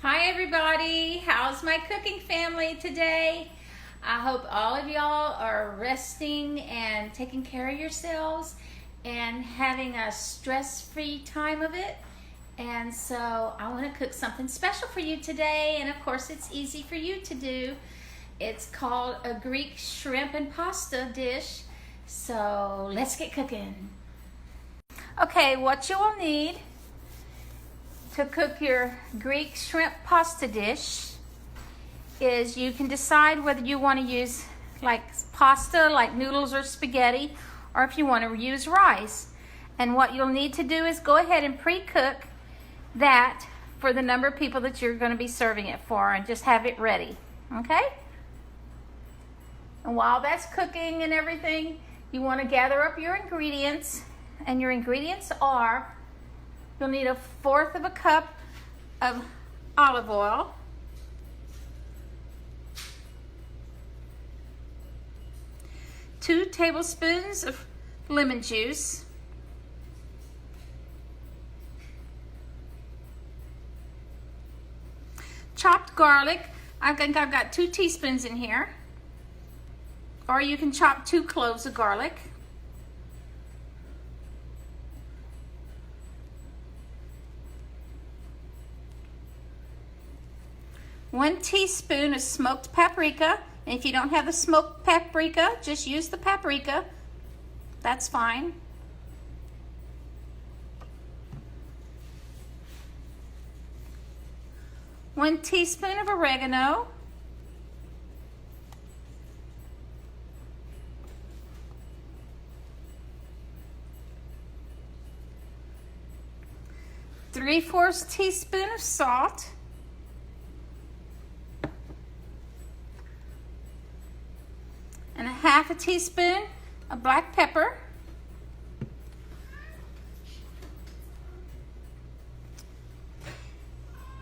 Hi everybody, how's my cooking family today? I hope all of y'all are resting and taking care of yourselves and having a stress-free time of it. And so I want to cook something special for you today, and of course it's easy for you to do. It's called a Greek shrimp and pasta dish. So let's get cooking. Okay, what you will need to cook your Greek shrimp pasta dish is you can decide whether you want to use like pasta, like noodles or spaghetti, or if you want to use rice. And what you'll need to do is go ahead and pre-cook that for the number of people that you're going to be serving it for, and just have it ready, okay? And while that's cooking and everything, you want to gather up your ingredients, and your ingredients are: you'll need 1/4 cup of olive oil, 2 tablespoons of lemon juice, chopped garlic. I think I've got 2 teaspoons in here, or you can chop 2 cloves of garlic. One teaspoon of smoked paprika, and if you don't have the smoked paprika, just use the paprika. That's fine. One teaspoon of oregano. Three-fourths teaspoon of salt. And 1/2 teaspoon of black pepper.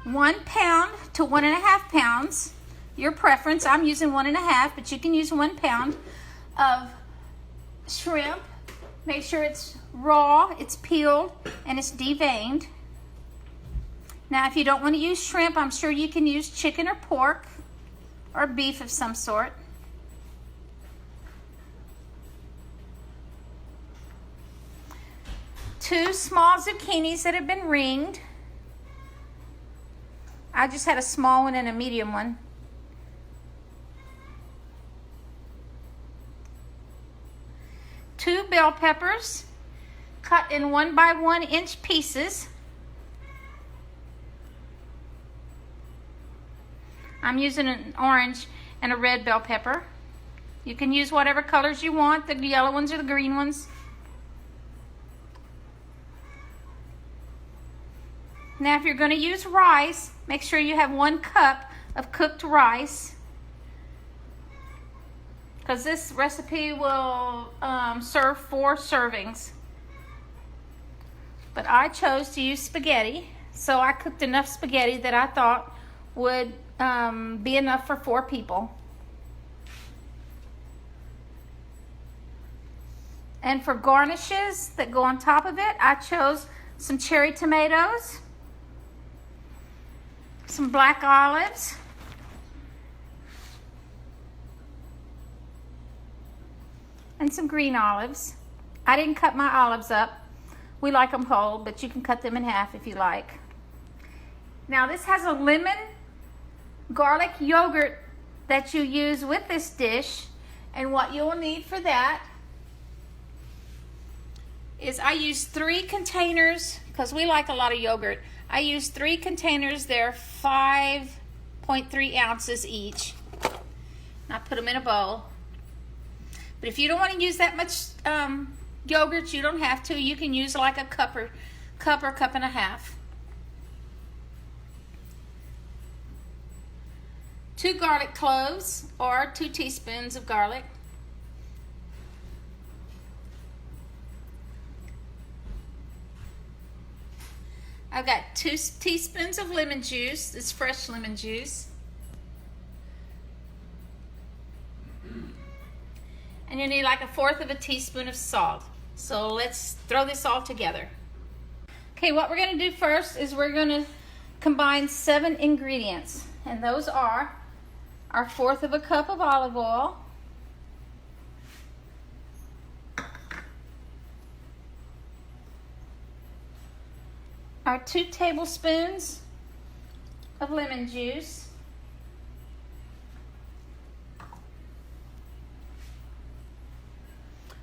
1 pound to 1.5 pounds, your preference. I'm using 1.5, but you can use 1 pound of shrimp. Make sure it's raw, it's peeled, and it's deveined. Now, if you don't want to use shrimp, I'm sure you can use chicken or pork or beef of some sort. 2 small zucchinis that have been ringed. I just had a small one and a medium one. 2 bell peppers cut in 1 by 1 inch pieces. I'm using an orange and a red bell pepper. You can use whatever colors you want, the yellow ones or the green ones. Now, if you're going to use rice, make sure you have 1 cup of cooked rice, because this recipe will serve 4 servings. But I chose to use spaghetti, so I cooked enough spaghetti that I thought would be enough for 4 people. And for garnishes that go on top of it, I chose some cherry tomatoes, some black olives, and some green olives. I didn't cut my olives up. We like them whole, but you can cut them in half if you like. Now, this has a lemon garlic yogurt that you use with this dish, and what you'll need for that is I use 3 containers, because we like a lot of yogurt. I use 3 containers. They're 5.3 ounces each. And I put them in a bowl. But if you don't want to use that much yogurt, you don't have to. You can use like a cup or cup and a half. 2 garlic cloves, or 2 teaspoons of garlic. I've got 2 teaspoons of lemon juice. It's fresh lemon juice. And you need like 1/4 teaspoon of salt. So let's throw this all together. Okay, what we're going to do first is we're going to combines 7 ingredients, and those are our 1/4 of a cup of olive oil, our 2 tablespoons of lemon juice,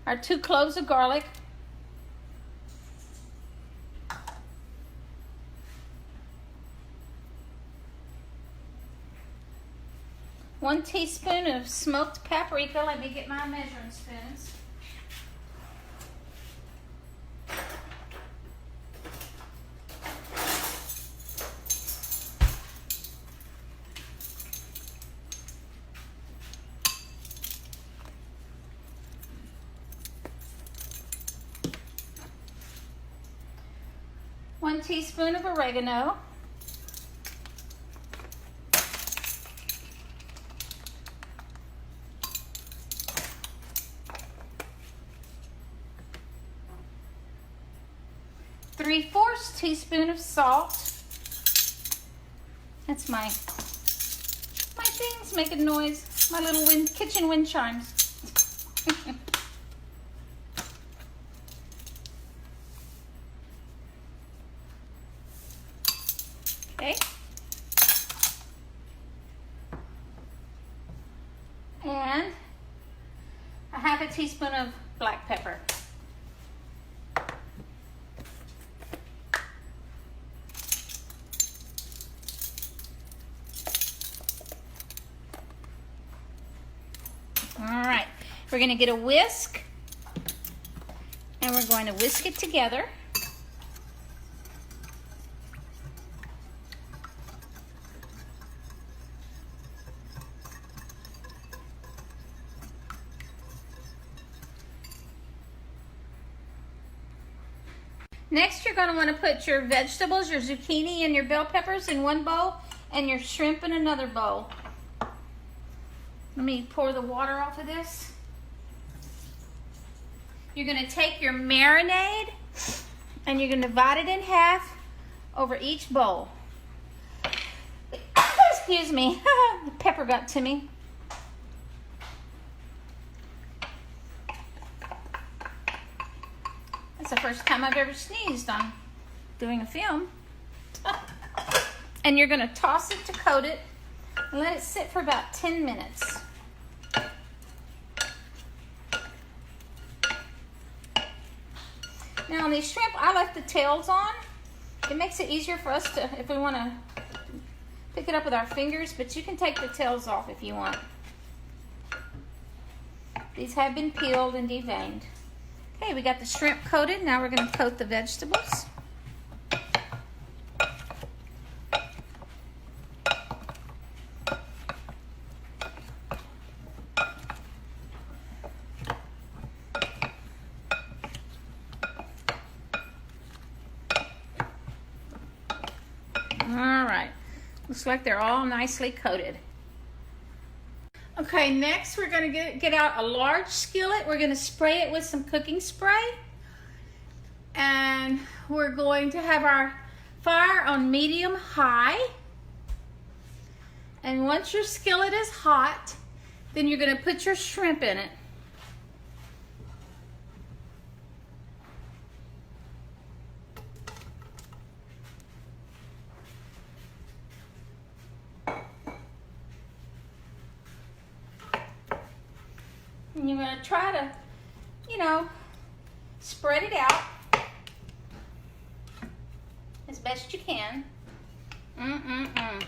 our 2 cloves of garlic, 1 teaspoon of smoked paprika. Let me get my measuring spoons. One teaspoon of oregano. Three-fourths teaspoon of salt. That's my things making noise. My little kitchen wind chimes. Okay. And a 1/2 teaspoon of black pepper. All right, we're going to get a whisk, and we're going to whisk it together. Next, you're going to want to put your vegetables, your zucchini and your bell peppers in one bowl, and your shrimp in another bowl. Let me pour the water off of this. You're going to take your marinade and you're going to divide it in half over each bowl. Excuse me, the pepper got to me. That's the first time I've ever sneezed on doing a film. And you're going to toss it to coat it and let it sit for about 10 minutes. Now on these shrimp, I like the tails on. It makes it easier for us to, if we want to pick it up with our fingers, but you can take the tails off if you want. These have been peeled and deveined. Okay, we got the shrimp coated. Now we're going to coat the vegetables. All right, looks like they're all nicely coated. Okay, next we're going to get out a large skillet. We're going to spray it with some cooking spray. And we're going to have our fire on medium high. And once your skillet is hot, then you're going to put your shrimp in it. And you're going to try to, spread it out as best you can. Now,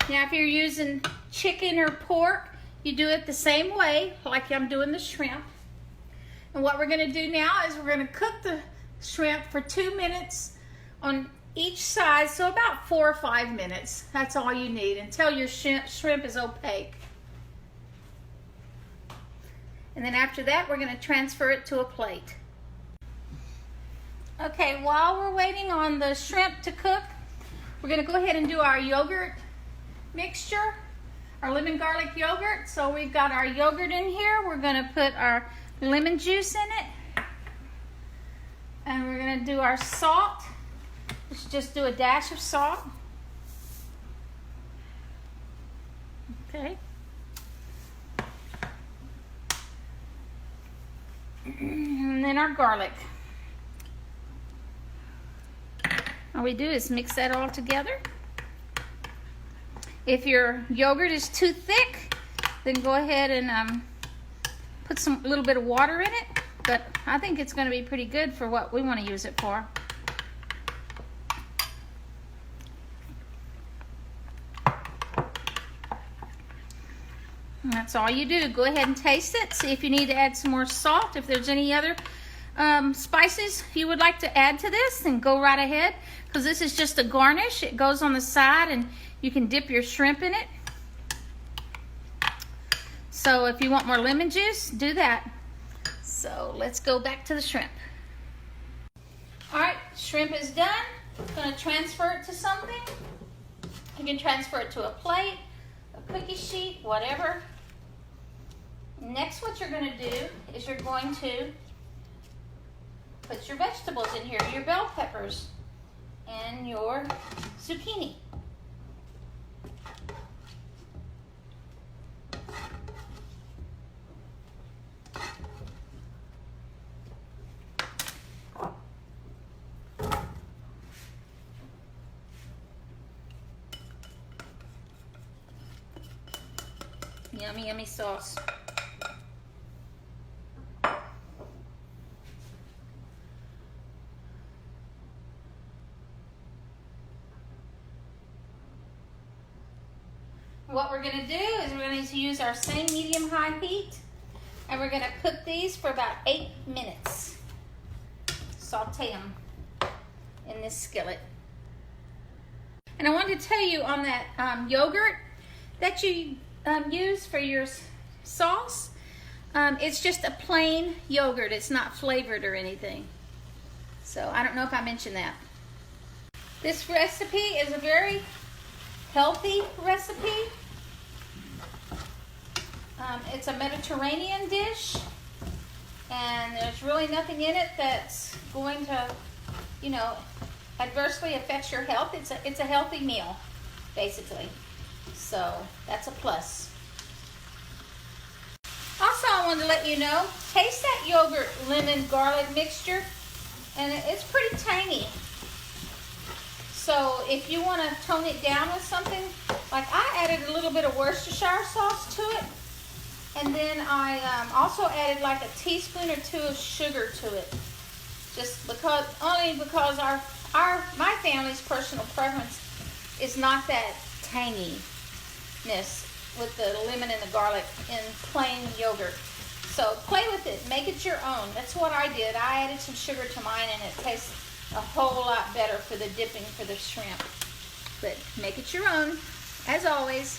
if you're using chicken or pork, you do it the same way, like I'm doing the shrimp. And what we're going to do now is we're going to cook the shrimp for 2 minutes on each side, so about 4 or 5 minutes. That's all you need until your shrimp is opaque. And then after that, we're going to transfer it to a plate. Okay, while we're waiting on the shrimp to cook, we're going to go ahead and do our yogurt mixture, our lemon garlic yogurt. So we've got our yogurt in here. We're going to put our lemon juice in it. And we're going to do our salt. Let's just do a dash of salt. Okay. And then our garlic. All we do is mix that all together. If your yogurt is too thick, then go ahead and put a little bit of water in it. But I think it's going to be pretty good for what we want to use it for. And that's all you do. Go ahead and taste it. See if you need to add some more salt. If there's any other spices you would like to add to this, then go right ahead. Because this is just a garnish. It goes on the side and you can dip your shrimp in it. So if you want more lemon juice, do that. So let's go back to the shrimp. All right, shrimp is done. I'm going to transfer it to something. You can transfer it to a plate, a cookie sheet, whatever. Next, what you're going to do is you're going to put your vegetables in here, your bell peppers and your zucchini. Yummy, yummy sauce. What we're going to do is we're going to use our same medium-high heat, and we're going to cook these for about 8 minutes. Saute them in this skillet. And I wanted to tell you on that yogurt that you use for your sauce, it's just a plain yogurt. It's not flavored or anything. So I don't know if I mentioned that. This recipe is a very healthy recipe. It's a Mediterranean dish, and there's really nothing in it that's going to, you know, adversely affect your health. It's a healthy meal, basically. So that's a plus. Also, I wanted to let you know, taste that yogurt lemon garlic mixture, and it's pretty tangy. So if you want to tone it down with something, like I added a little bit of Worcestershire sauce to it, and then I also added like a teaspoon or 2 of sugar to it, just because, only because my family's personal preference is not that tanginess with the lemon and the garlic in plain yogurt. So play with it, make it your own. That's what I did. I added some sugar to mine, and it tastes a whole lot better for the dipping for the shrimp. But make it your own, as always.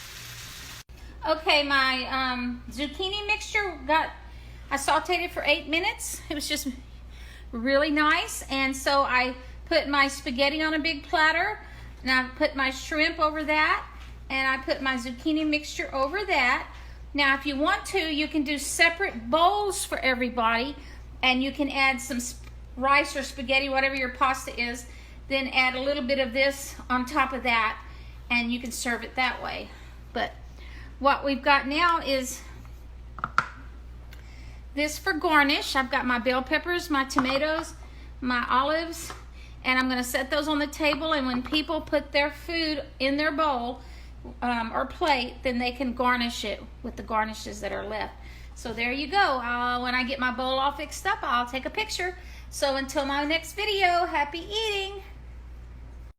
Okay, my zucchini mixture I sauteed it for 8 minutes. It was just really nice. And so I put my spaghetti on a big platter, and I put my shrimp over that, and I put my zucchini mixture over that. Now, if you want to, you can do separate bowls for everybody, and you can add some rice or spaghetti, whatever your pasta is, then add a little bit of this on top of that, and you can serve it that way. But what we've got now is this for garnish. I've got my bell peppers, my tomatoes, my olives, and I'm going to set those on the table, and when people put their food in their bowl or plate, then they can garnish it with the garnishes that are left. So there you go. When I get my bowl all fixed up, I'll take a picture. So until my next video, happy eating!